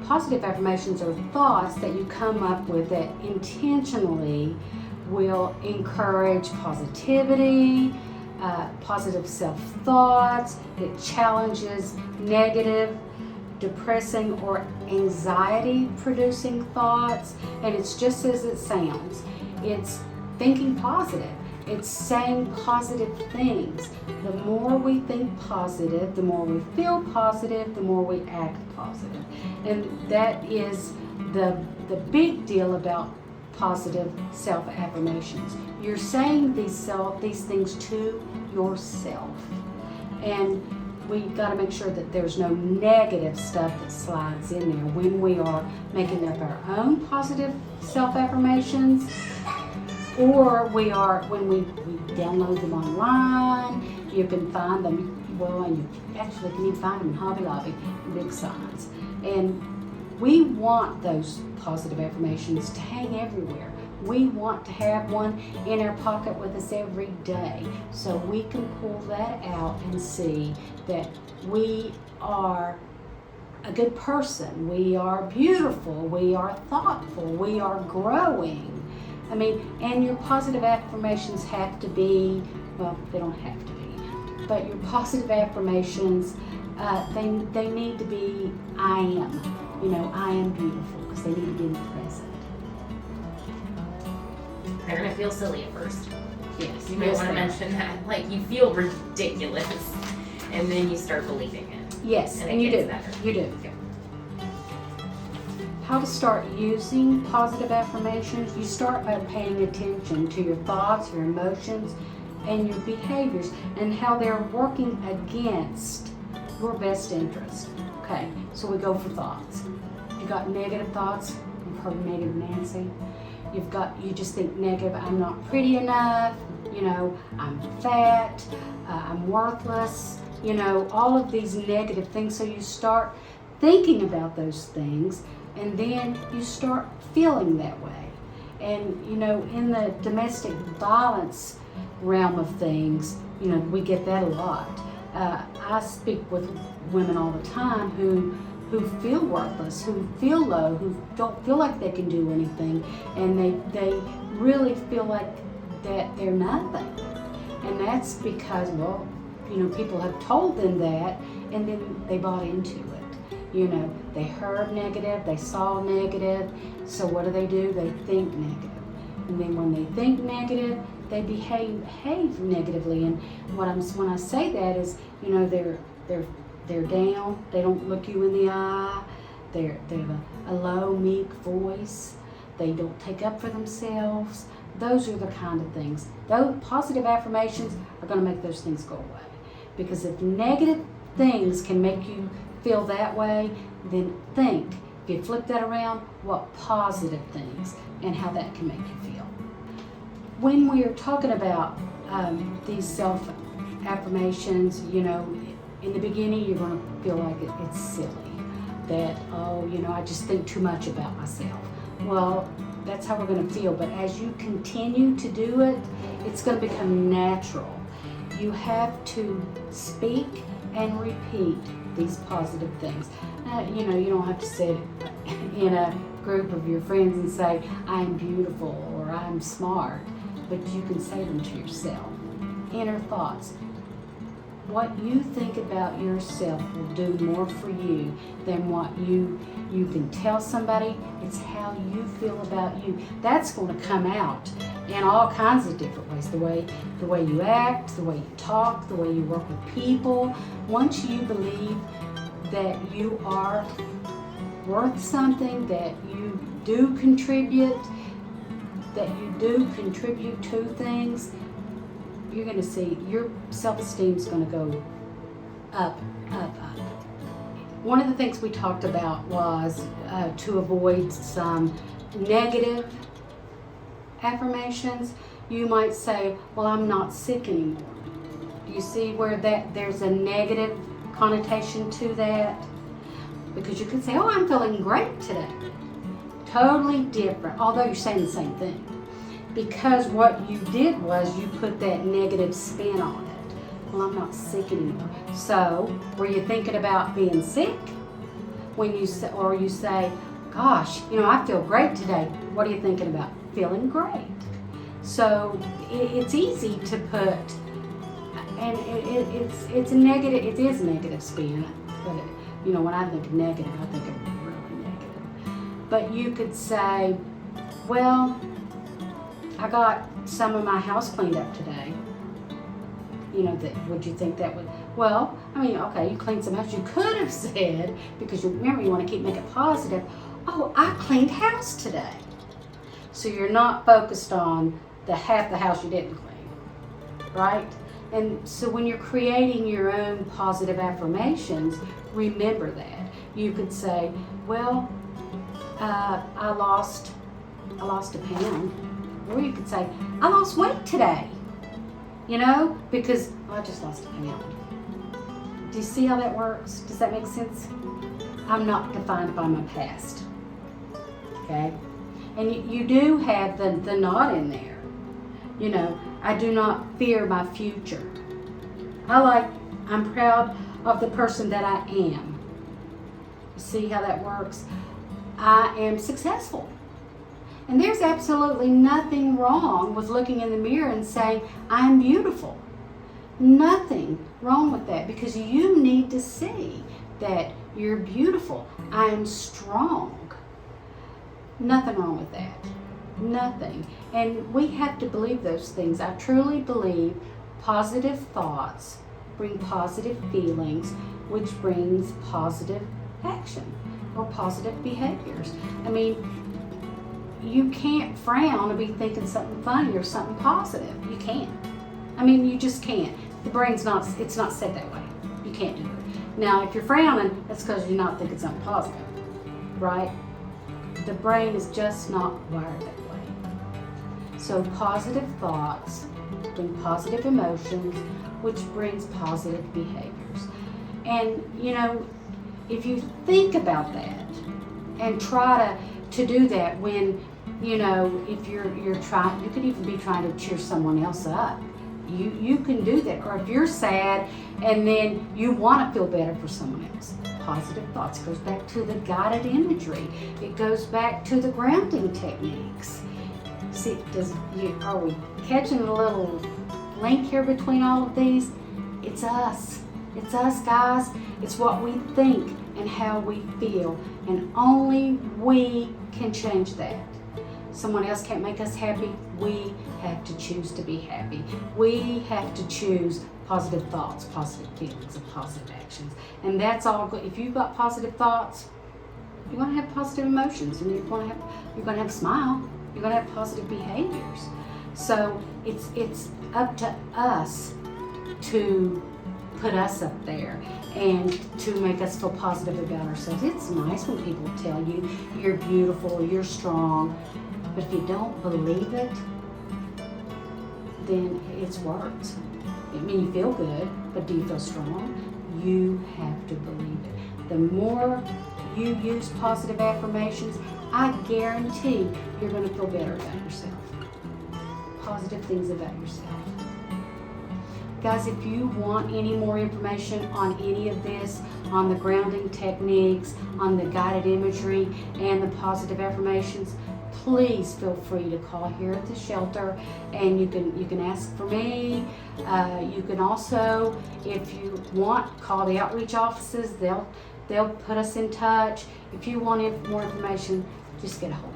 positive affirmations are thoughts that you come up with that intentionally will encourage positivity, positive self-thoughts. It challenges negative, depressing, or anxiety-producing thoughts. And it's just as it sounds. It's thinking positive. It's saying positive things. The more we think positive, the more we feel positive, the more we act positive. And that is the big deal about positive self-affirmations. You're saying these things to yourself. And we've got to make sure that there's no negative stuff that slides in there when we are making up our own positive self-affirmations, or when we download them online. You can find them, and you actually can even find them in Hobby Lobby, big signs. And we want those positive affirmations to hang everywhere. We want to have one in our pocket with us every day, so we can pull that out and see that we are a good person, we are beautiful, we are thoughtful, we are growing. And your positive affirmations have to be, well, they don't have to be, but your positive affirmations, they need to be I am. I am beautiful, because they need to be in the present. They're going to feel silly at first. Yes. You may want to mention that. Like, you feel ridiculous, and then you start believing it. Yes, and you do. You do. Okay. How to start using positive affirmations? You start by paying attention to your thoughts, your emotions, and your behaviors, and how they're working against your best interest. Okay, so we go for thoughts. You got negative thoughts. You've heard negative Nancy. You just think negative. I'm not pretty enough. I'm fat. I'm worthless. All of these negative things. So you start thinking about those things, and then you start feeling that way. And in the domestic violence realm of things, we get that a lot. I speak with women all the time who feel worthless, who feel low, who don't feel like they can do anything, and they really feel like that they're nothing. And that's because, people have told them that, and then they bought into it. They heard negative, they saw negative, so what do? They think negative. And then when they think negative, they behave negatively. And when I say that is, they're down, they don't look you in the eye, they have a low, meek voice, they don't take up for themselves. Those are the kind of things. Those positive affirmations are going to make those things go away. Because if negative things can make you feel that way, then think, if you flip that around, what positive things and how that can make you feel. When we are talking about these self-affirmations, in the beginning you're going to feel like it's silly, that, I just think too much about myself. Well, that's how we're going to feel, but as you continue to do it, it's going to become natural. You have to speak and repeat these positive things. You don't have to sit in a group of your friends and say, I'm beautiful or I'm smart, but you can say them to yourself. Inner thoughts. What you think about yourself will do more for you than what you can tell somebody. It's how you feel about you. That's going to come out in all kinds of different ways. The way you act, the way you talk, the way you work with people. Once you believe that you are worth something, that you do contribute, to things, you're going to see your self-esteem is going to go up, up, up. One of the things we talked about was to avoid some negative affirmations. You might say, well, I'm not sick anymore. Do you see where there's a negative connotation to that? Because you could say, oh, I'm feeling great today. Totally different, although you're saying the same thing. Because what you did was you put that negative spin on it. Well, I'm not sick anymore. So, were you thinking about being sick? when you say, or you say, gosh, I feel great today. What are you thinking about? Feeling great. So it's easy to put, and it's a negative. It is negative spin, but when I think of negative, I think of really negative. But you could say, well, I got some of my house cleaned up today. Would you think that would? Well, okay, you cleaned some house. You could have said, because you want to keep making it positive. Oh, I cleaned house today. So you're not focused on the half the house you didn't clean, right? And so when you're creating your own positive affirmations, remember that. You could say, well, I lost a pound. Or you could say, I lost weight today. Because I just lost a pound. Do you see how that works? Does that make sense? I'm not defined by my past. Okay? And you do have the not in there. I do not fear my future. I'm proud of the person that I am. You see how that works? I am successful. And there's absolutely nothing wrong with looking in the mirror and saying, I'm beautiful. Nothing wrong with that, because you need to see that you're beautiful. I am strong. Nothing wrong with that. Nothing. And we have to believe those things. I truly believe positive thoughts bring positive feelings, which brings positive action or positive behaviors. You can't frown and be thinking something funny or something positive. You can't. You just can't. The brain's it's not set that way. You can't do it. Now, if you're frowning, that's because you're not thinking something positive, right? The brain is just not wired that way. So positive thoughts bring positive emotions, which brings positive behaviors. And, if you think about that and try to do that when, if you're trying, you could even be trying to cheer someone else up. You can do that. Or if you're sad and then you want to feel better for someone else. Positive thoughts goes back to the guided imagery. It goes back to the grounding techniques. See, are we catching a little link here between all of these? It's us. It's us, guys. It's what we think and how we feel. And only we can change that. Someone else can't make us happy. We have to choose to be happy. We have to choose positive thoughts, positive feelings, and positive actions. And that's all good. If you've got positive thoughts, you're going to have positive emotions, and you're going to have a smile. You're going to have positive behaviors. So it's up to us to put us up there and to make us feel positive about ourselves. It's nice when people tell you you're beautiful, you're strong, but if you don't believe it, then it's words. You feel good, but do you feel strong? You have to believe it. The more you use positive affirmations, I guarantee you're going to feel better about yourself. Positive things about yourself. Guys, if you want any more information on any of this, on the grounding techniques, on the guided imagery, and the positive affirmations, please feel free to call here at the shelter, and you can ask for me. You can also, if you want, call the outreach offices. They'll put us in touch. If you want more information, just get a hold of me.